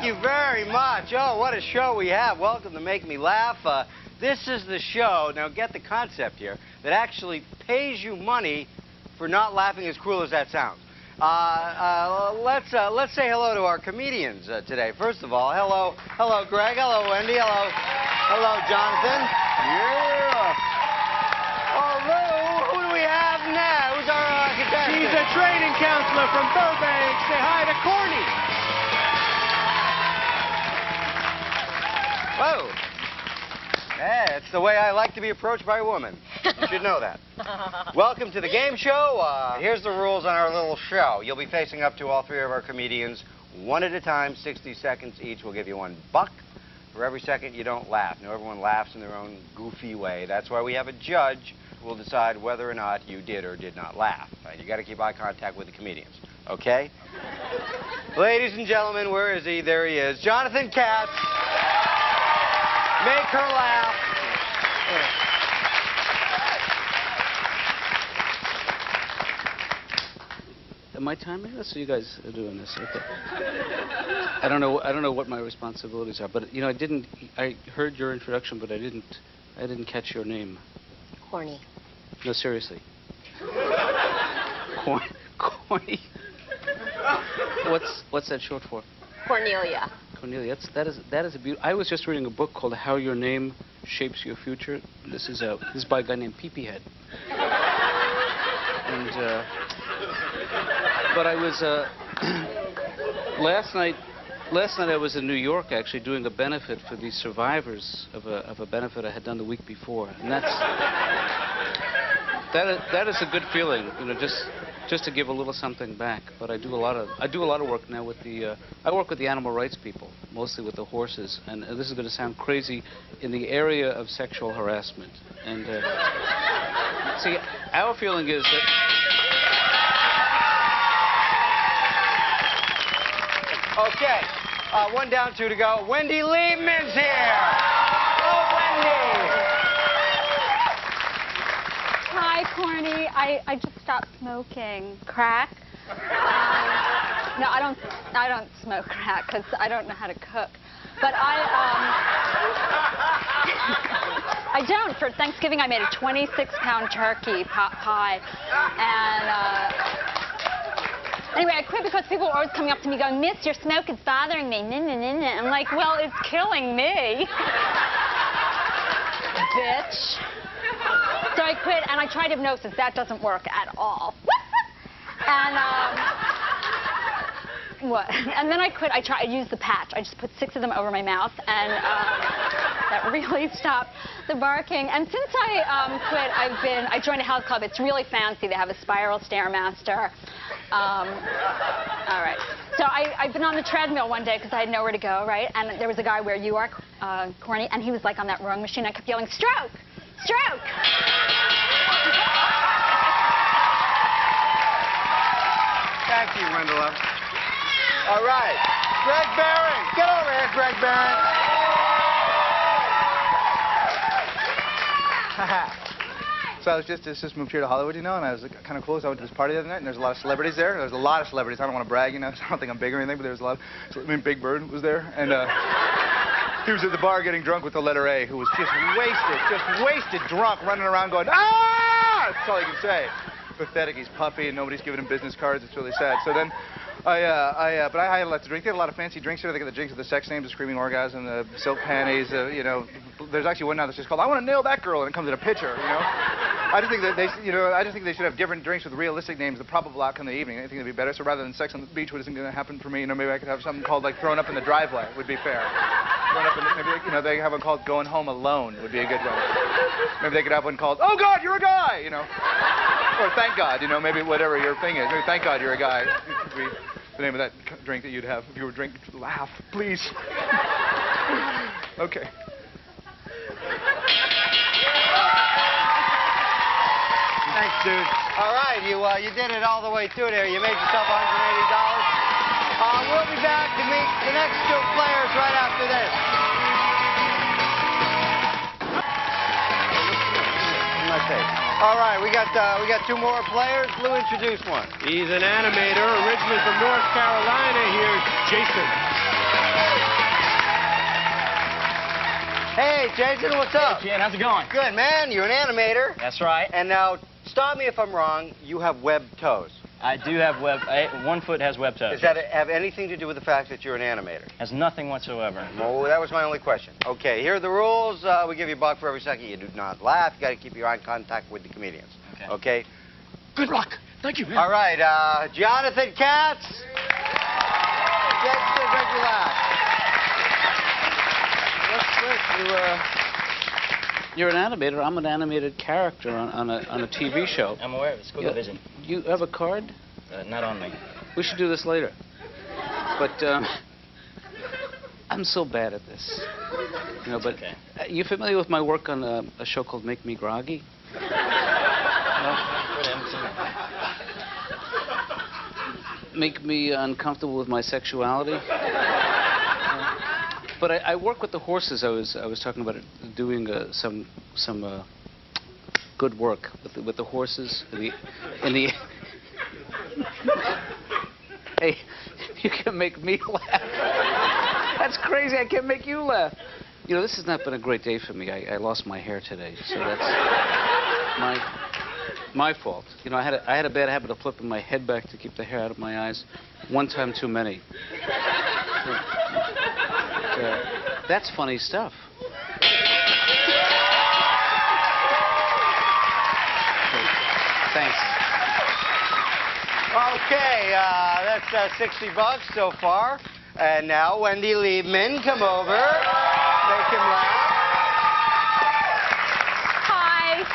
you very much. Oh, what a show we have. Welcome to Make Me Laugh. This is the show, now get the concept here, that actually pays you money for not laughing, as cruel as that sounds. Let's say hello to our comedians today. First of all, hello Greg, hello Wendy, hello Jonathan. Yeah. Oh, who do we have now? Who's our contestant? She's a training counselor from Burbank. Say hi to Corny. Whoa. Yeah, it's the way I like to be approached by a woman. You should know that. Welcome to the game show. Here's the rules on our little show. You'll be facing up to all three of our comedians, one at a time, 60 seconds each. We'll give you $1 for every second you don't laugh. Now, everyone laughs in their own goofy way. That's why we have a judge who will decide whether or not you did or did not laugh. You got to keep eye contact with the comedians, okay? Ladies and gentlemen, where is he? There he is. Jonathan Katz. Make her laugh. Am I timing this, or you guys are doing this? Okay. I don't know what my responsibilities are, but you know, I heard your introduction, but I didn't catch your name. Corny. No, seriously. Corny. What's that short for? Cornelia. Cornelia. That is a beautiful. I was just reading a book called How Your Name Shapes Your Future. This is by a guy named Pee-Pee Head. And but I was last night I was in New York actually doing a benefit for the survivors of a benefit I had done the week before, and that is a good feeling, you know, just to give a little something back. But I do a lot of work now with I work with the animal rights people, mostly with the horses, and this is going to sound crazy, in the area of sexual harassment. And see, our feeling is that. Okay, 1 down, 2 to go. Wendy Liebman's here. Oh, Wendy. Hi, Corny. I just stopped smoking crack. No, I don't smoke crack because I don't know how to cook. But I don't. For Thanksgiving, I made a 26-pound turkey pot pie, and. Anyway, I quit because people were always coming up to me going, "Miss, your smoke is bothering me." I'm like, well, it's killing me. Bitch. So I quit, and I tried hypnosis. That doesn't work at all. And, what? And then I quit. I used the patch. I just put 6 of them over my mouth, and that really stopped the barking. And since I quit, I joined a health club. It's really fancy. They have a spiral Stairmaster. All right. So I've been on the treadmill one day because I had nowhere to go, right? And there was a guy where you are, Corny, and he was like on that rowing machine. I kept yelling, "Stroke! Stroke!" Thank you, Wendell. All right. Greg Barron. Get over here, Greg Barron. So I just moved here to Hollywood, you know, and I was kind of cool. So I went to this party the other night, and there's a lot of celebrities there. There's a lot of celebrities. I don't want to brag, you know. So I don't think I'm big or anything, but there was a lot. I mean, Big Bird was there, and he was at the bar getting drunk with the letter A, who was just wasted drunk, running around going, "Ah!" That's all he can say. Pathetic. He's puffy, and nobody's giving him business cards. It's really sad. So then. But I had a lot to drink. They had a lot of fancy drinks here. They got the drinks with the sex names, the screaming orgasm, the silk panties. You know, there's actually one now that's just called "I Want to Nail That Girl," and it comes in a pitcher. You know, I just think that they should have different drinks with realistic names. The probable outcome of the evening. I think it'd be better. So rather than sex on the beach, what isn't going to happen for me, you know, maybe I could have something called like "Thrown Up in the Driveway." Would be fair. Thrown up in the, maybe you know they have one called "Going Home Alone." Would be a good one. Maybe they could have one called "Oh God, You're a Guy," you know, or "Thank God," you know, maybe whatever your thing is. Maybe "Thank God You're a Guy." It could be the name of that drink that you'd have if you were drinking. Laugh, please. Okay. Thanks, dude. All right, you did it all the way through there. You made yourself $180. We'll be back to meet the next 2 players right after this. My face. All right, we got 2 more players. Lou, introduce one. He's an animator, originally from North Carolina. Here's Jason. Hey, Jason, what's up? Ken, how's it going? Good, man. You're an animator. That's right. And now, stop me if I'm wrong, you have webbed toes. I do have one foot has web toes. Does that have anything to do with the fact that you're an animator? Has nothing whatsoever. Oh, that was my only question. Okay, here are the rules. We give you $1 for every second you do not laugh. You got to keep your eye contact with the comedians. Okay? Good luck. Thank you, man. All right, Jonathan Katz. Let's make you laugh. You're an animator. I'm an animated character on a TV show. I'm aware of it. It's Google Vision. You have a card? Not on me. We should do this later. But I'm so bad at this. You know, but Okay. You familiar with my work on a show called Make Me Groggy? Good, I haven't seen it. Make me uncomfortable with my sexuality. But I work with the horses. I was talking about it, doing some good work with the horses in the Hey, you can make me laugh. That's crazy. I can't make you laugh. You know, this has not been a great day for me. I lost my hair today, so that's my fault. You know, I had a bad habit of flipping my head back to keep the hair out of my eyes. One time too many. That's funny stuff. Thanks. Okay, that's $60 so far. And now Wendy Liebman, come over. Make him laugh. Hi.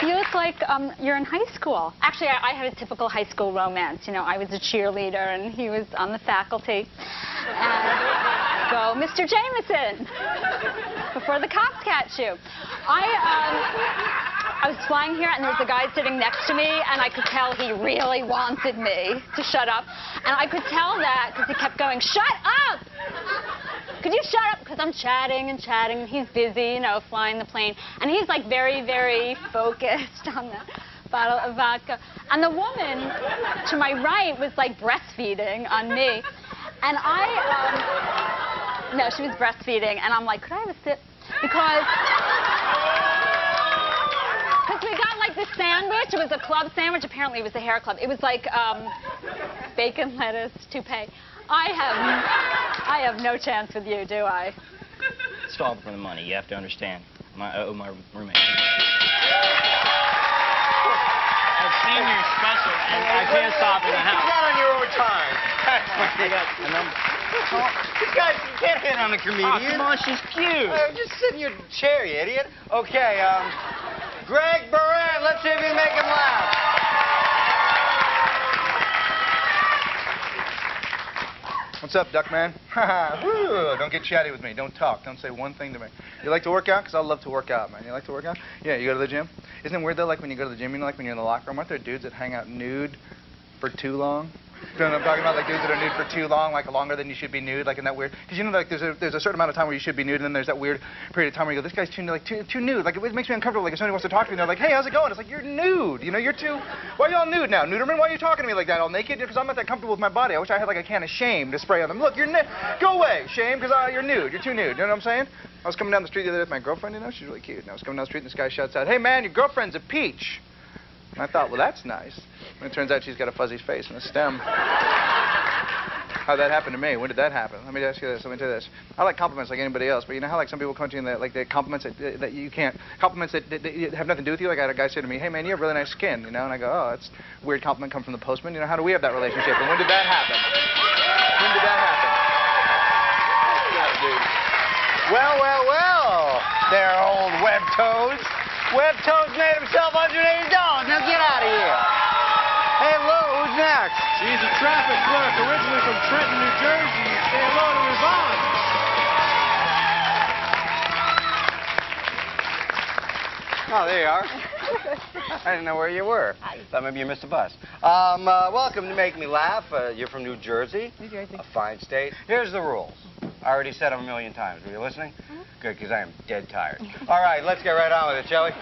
You look like you're in high school. Actually, I had a typical high school romance. You know, I was a cheerleader and he was on the faculty. And go, Mr. Jameson, before the cops catch you. I was flying here, and there was a guy sitting next to me, and I could tell he really wanted me to shut up. And I could tell that because he kept going, shut up! Could you shut up? Because I'm chatting and chatting. He's busy, you know, flying the plane. And he's, like, very, very focused on the bottle of vodka. And the woman to my right was, like, breastfeeding on me. And no, she was breastfeeding, and I'm like, could I have a sip? Because we got like this sandwich. It was a club sandwich. Apparently, it was a hair club. It was like bacon, lettuce, toupee. I have no chance with you, do I? It's all for the money. You have to understand. I owe my roommate. I've seen your special, and I can't stop in the house. You got on your own time. I got a number. You guys, you can't hit on a comedian. Oh, come on, she's cute. Just sit in your chair, you idiot. Okay, Greg Baran, let's see if you can make him laugh. What's up, Duckman? Woo, don't get chatty with me. Don't talk. Don't say one thing to me. You like to work out? Because I love to work out, man. You like to work out? Yeah, you go to the gym? Isn't it weird, though, like when you go to the gym, you know, like when you're in the locker room, aren't there dudes that hang out nude for too long? You know what I'm talking about? Like dudes that are nude for too long, like longer than you should be nude, like in that weird. Because you know, like there's a certain amount of time where you should be nude, and then there's that weird period of time where you go, this guy's too nude. Like it makes me uncomfortable. Like if somebody wants to talk to me, they're like, hey, how's it going? It's like you're nude. You know, you're too. Why are you all nude now, Nuderman? Why are you talking to me like that, all naked? Because I'm not that comfortable with my body. I wish I had like a can of shame to spray on them. Look, go away, shame, because you're nude. You're too nude. You know what I'm saying? I was coming down the street the other day with my girlfriend. You know, she's really cute. And I was coming down the street, and this guy shouts out, hey man, your girlfriend's a peach. And I thought, well, that's nice. And it turns out she's got a fuzzy face and a stem. How'd that happen to me? When did that happen? Let me ask you this. Let me tell you this. I like compliments like anybody else, but you know how like some people come to you and like they compliments that you can't, compliments that have nothing to do with you. Like I had a guy say to me, hey man, you have really nice skin, you know, and I go, oh, that's a weird compliment come from the postman. You know, how do we have that relationship? And when did that happen? When did that happen? Well, there, old Web Toes. Web Toes made himself $180. Now get out of here. Hey, Lou, who's next? He's a traffic clerk, originally from Trenton, New Jersey. Say hello to Yvonne. Oh, there you are. I didn't know where you were. Thought maybe you missed a bus. Welcome to Make Me Laugh. You're from New Jersey. New Jersey. A fine state. Here's the rules. I already said them a million times. Were you listening? Good, because I am dead tired. All right, let's get right on with it, shall we?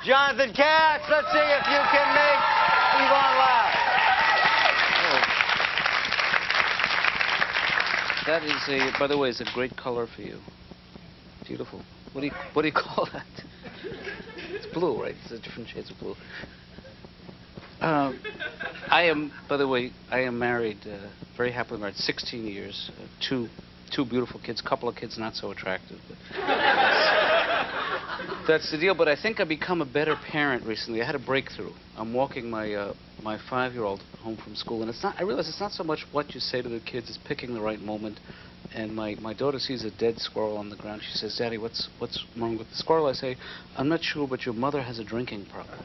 Jonathan Katz, let's see if you can make Yvonne laugh. That is by the way, is a great color for you. Beautiful. what do you call that? It's blue, right? It's different shades of blue. I am, by the way, I am married, very happily married, 16 years, two beautiful kids, couple of kids not so attractive. But that's the deal. But I think I've become a better parent recently. I had a breakthrough. I'm walking my my 5-year-old home from school, and I realize it's not so much what you say to the kids, it's picking the right moment. And my daughter sees a dead squirrel on the ground. She says, "Daddy, what's wrong with the squirrel?" I say, "I'm not sure, but your mother has a drinking problem."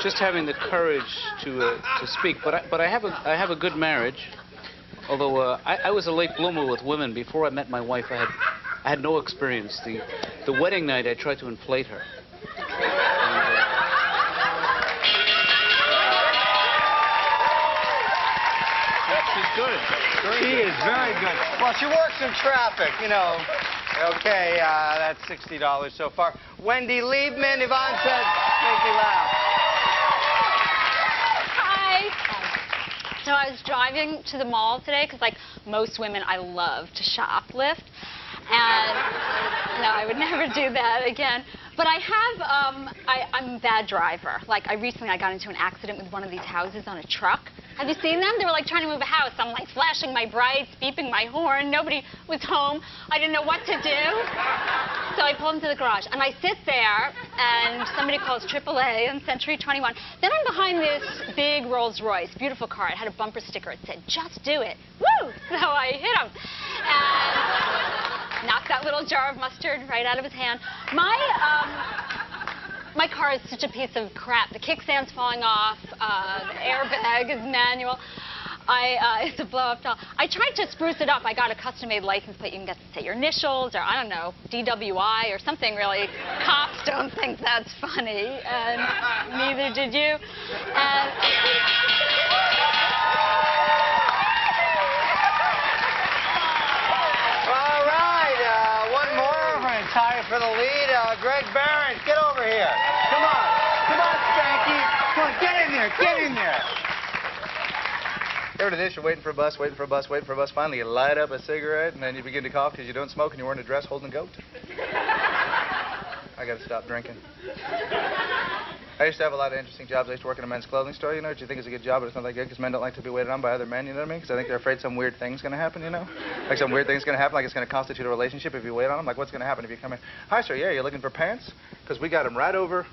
Just having the courage to speak. But I have a good marriage. Although I was a late bloomer with women. Before I met my wife, I had no experience. The wedding night, I tried to inflate her. She's good. She is very good. Well, she works in traffic, you know. Okay, that's $60 so far. Wendy Liebman, Yvonne said, make me laugh. Hi. So I was driving to the mall today because, like most women, I love to shoplift. And no, I would never do that again. But I have, I'm a bad driver. Like, recently I got into an accident with one of these houses on a truck. Have you seen them? They were like trying to move a house. I'm like flashing my brights, beeping my horn. Nobody was home. I didn't know what to do. So I pulled into the garage. And I sit there, and somebody calls AAA on Century 21. Then I'm behind this big Rolls Royce, beautiful car. It had a bumper sticker. It said, "Just do it." Woo! So I hit him. And knocked that little jar of mustard right out of his hand. My car is such a piece of crap. The kickstand's falling off. The airbag is manual. It's a blow-up doll. I tried to spruce it up. I got a custom-made license plate. You can get to say your initials, or I don't know, DWI or something really. Cops don't think that's funny, and neither did you. And All right, one more. We're going to tie for the lead. Greg Barron, get over here. Come on, Spanky. Come on, get in there, get in there. You ever do this? You're waiting for a bus, waiting for a bus, waiting for a bus. Finally, you light up a cigarette, and then you begin to cough because you don't smoke and you're wearing a dress holding a goat. I got to stop drinking. I used to have a lot of interesting jobs. I used to work in a men's clothing store, you know, which you think is a good job, but it's not that good because men don't like to be waited on by other men, you know what I mean? Because I think they're afraid some weird thing's going to happen, you know? Like some weird thing's going to happen, like it's going to constitute a relationship if you wait on them. Like, what's going to happen if you come in? "Hi, sir, yeah, you're looking for pants? Because we got them right over.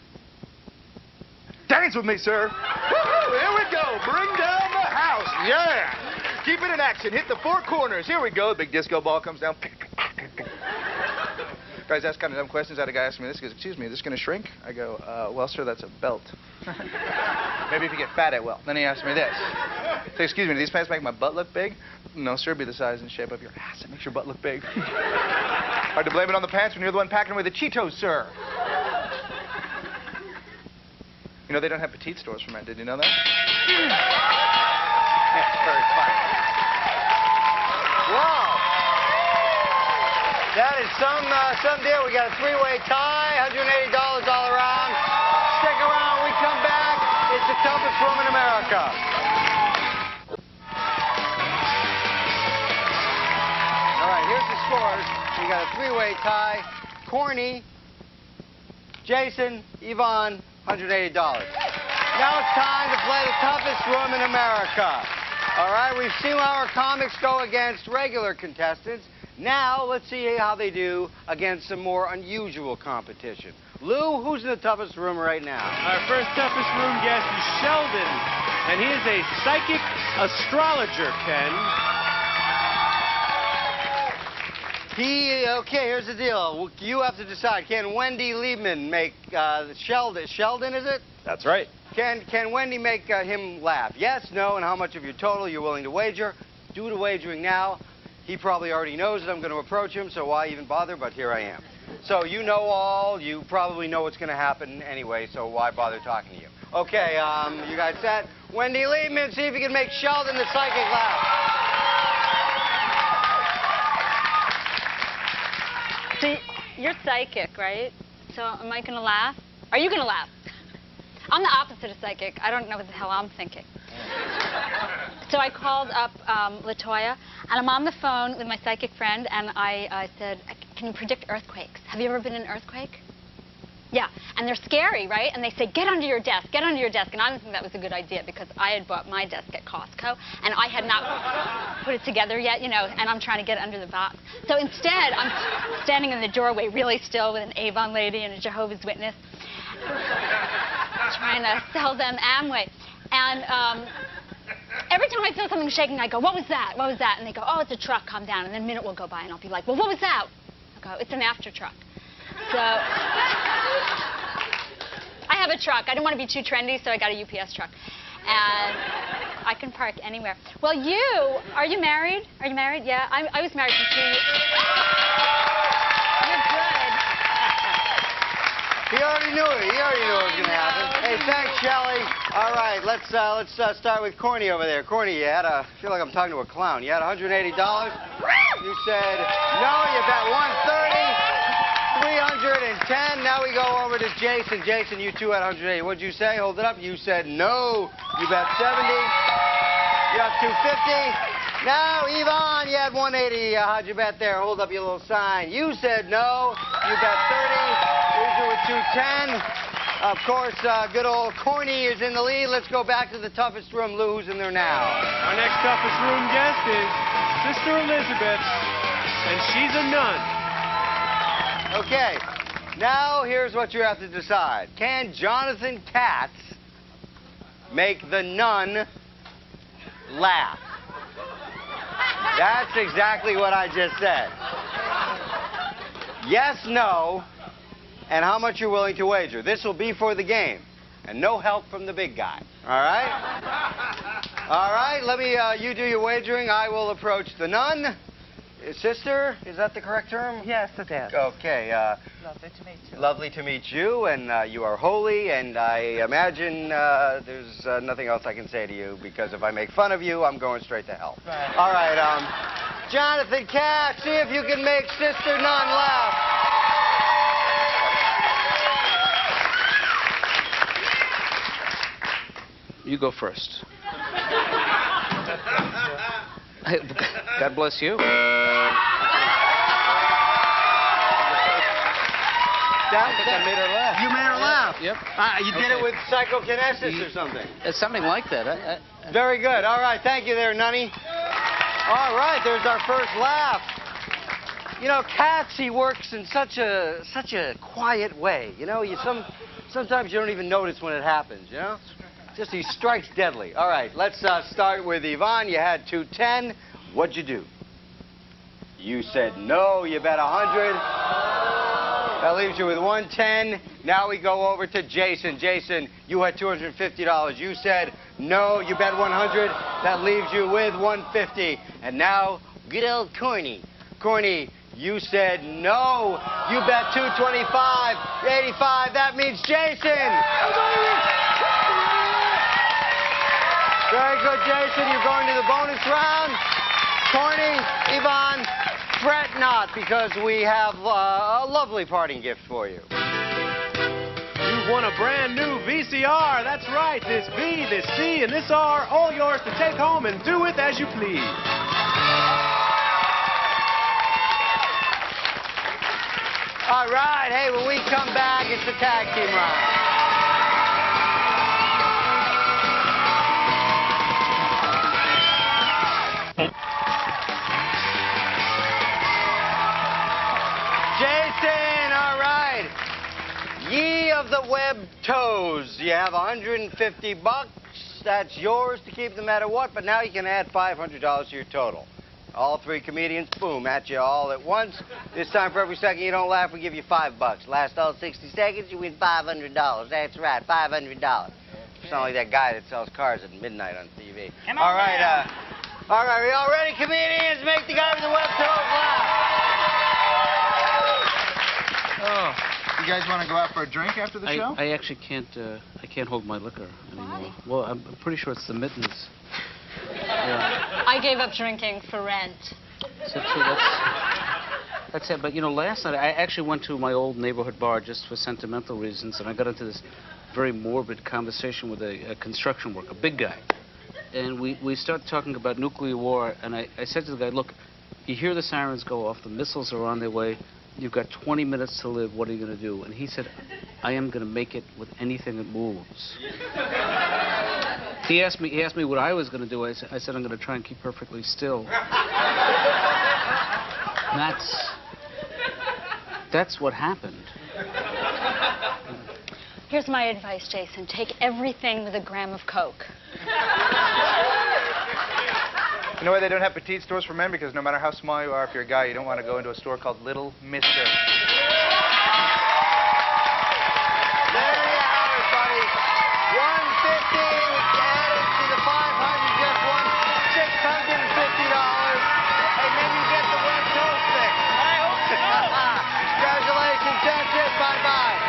Dance with me, sir. Woo-hoo, here we go. Bring down the house. Yeah. Keep it in action. Hit the four corners. Here we go. The big disco ball comes down. Guys ask kind of dumb questions. I had a guy ask me this. He goes, "Excuse me, is this going to shrink?" I go, "Well, sir, that's a belt." "Maybe if you get fat, it will." Then he asked me this. So, "Excuse me, do these pants make my butt look big?" "No, sir, it'd be the size and shape of your ass. It makes your butt look big." "Hard to blame it on the pants when you're the one packing away the Cheetos, sir." You know, they don't have petite stores for men. Did you know that? That's very funny. Wow. That is some deal. We got a three-way tie, $180 all around. Stick around. When we come back, it's the toughest room in America. All right, here's the scores. We got a three-way tie. Corny, Jason, Yvonne, $180. Now it's time to play the toughest room in America. All right, we've seen how our comics go against regular contestants. Now let's see how they do against some more unusual competition. Lou, who's in the toughest room right now? Our first toughest room guest is Sheldon, and he is a psychic astrologer, Ken. Okay, here's the deal. You have to decide. Can Wendy Liebman make Sheldon? Sheldon, is it? That's right. Can Wendy make him laugh? Yes, no, and how much of your total you're willing to wager? Do the wagering now. He probably already knows that I'm going to approach him, so why even bother? But here I am. So you know all. You probably know what's going to happen anyway, so why bother talking to you? Okay, you guys set? Wendy Liebman, see if you can make Sheldon the psychic laugh. So you're psychic, right? So am I going to laugh? Are you going to laugh? I'm the opposite of psychic. I don't know what the hell I'm thinking. So I called up LaToya, and I'm on the phone with my psychic friend, and I said, can you predict earthquakes? Have you ever been in an earthquake? Yeah, and they're scary, right? And they say, get under your desk, get under your desk. And I didn't think that was a good idea because I had bought my desk at Costco, and I had not put it together yet, you know, and I'm trying to get under the box. So instead, I'm standing in the doorway really still with an Avon lady and a Jehovah's Witness, trying to sell them Amway. And every time I feel something shaking, I go, what was that? What was that? And they go, oh, it's a truck, calm down. And then a minute will go by, and I'll be like, well, what was that? I'll go, it's an after truck. So I have a truck. I didn't want to be too trendy, so I got a UPS truck. And I can park anywhere. Well, are you married? Are you married? Yeah, I was married for 2 years. You're good. He already knew it. He already knew it was going to happen. Hey, thanks, Shelley. All right, let's start with Corny over there. Corny, I feel like I'm talking to a clown. You had $180. You said no. You bet 130. 310. Now we go over to Jason. Jason, you too had 180. What'd you say? Hold it up. You said no. You bet 70. You have 250. Now, Yvonne, you had 180. How'd you bet there? Hold up your little sign. You said no. You bet 30. Leaves you with 210. Of course, good old Corny is in the lead. Let's go back to the toughest room. Lou, who's in there now? Our next toughest room guest is Sister Elizabeth, and she's a nun. Okay, now here's what you have to decide. Can Jonathan Katz make the nun laugh? That's exactly what I just said. Yes, no, and how much you're willing to wager. This will be for the game, and no help from the big guy. All right? All right, let me, you do your wagering. I will approach the nun. Sister, is that the correct term? Yes, it is. Okay. Lovely to meet you. Lovely to meet you, and you are holy, and I imagine there's nothing else I can say to you, because if I make fun of you, I'm going straight to hell. Right. All right, Jonathan Katz, see if you can make Sister Nun laugh. You go first. God bless you. That made her laugh. You made her laugh. Yep. You did it with psychokinesis or something. It's something like that. Very good. All right. Thank you there, Nunny. All right. There's our first laugh. You know, Katz, he works in such a quiet way. You know, sometimes you don't even notice when it happens, you know? Just he strikes deadly. All right. Let's start with Yvonne. You had 210. What'd you do? You said no. You bet 100. That leaves you with 110. Now we go over to Jason. Jason, you had $250. You said no. You bet 100. That leaves you with 150. And now, good old Corny. Corny, you said no. You bet 225. 85. That means Jason. Very good, Jason. You're going to the bonus round. Corny, Yvonne, fret not, because we have a lovely parting gift for you. You've won a brand new VCR. That's right. This V, this C, and this R, all yours to take home and do with as you please. All right. Hey, when we come back, it's the tag team round. Jason, all right. Ye of the web toes. You have 150 bucks. That's yours to keep no matter what, but now you can add $500 to your total. All three comedians, boom, at you all at once. This time, for every second you don't laugh, we give you $5. Last all 60 seconds, you win $500. That's right, $500. Sound like that guy that sells cars at midnight on TV. All right, are we all ready, comedians? Make the guy with the web toes laugh. Oh, you guys want to go out for a drink after the show? I actually can't. I can't hold my liquor anymore. Why? Well, I'm pretty sure it's the mittens. Yeah. I gave up drinking for rent. So that's it. But you know, last night I actually went to my old neighborhood bar just for sentimental reasons, and I got into this very morbid conversation with a construction worker, a big guy. and we started talking about nuclear war, and I said to the guy, look, you hear the sirens go off, the missiles are on their way, you've got 20 minutes to live, what are you going to do? And he said, I am going to make it with anything that moves. He asked me what I was going to do. I said, I'm going to try and keep perfectly still. That's what happened. Here's my advice, Jason. Take everything with a gram of Coke. You know why they don't have petite stores for men? Because no matter how small you are, if you're a guy, you don't want to go into a store called Little Mister. There you have it, buddy. 150 added to the 500, just won $650. And then you get the web toast fix. I hope so. Congratulations, that's it. Bye-bye.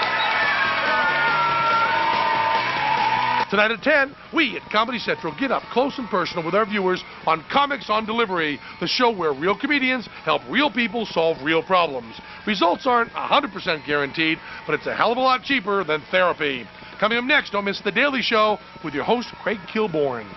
Tonight at 10, we at Comedy Central get up close and personal with our viewers on Comics on Delivery, the show where real comedians help real people solve real problems. Results aren't 100% guaranteed, but it's a hell of a lot cheaper than therapy. Coming up next, don't miss The Daily Show with your host, Craig Kilborn.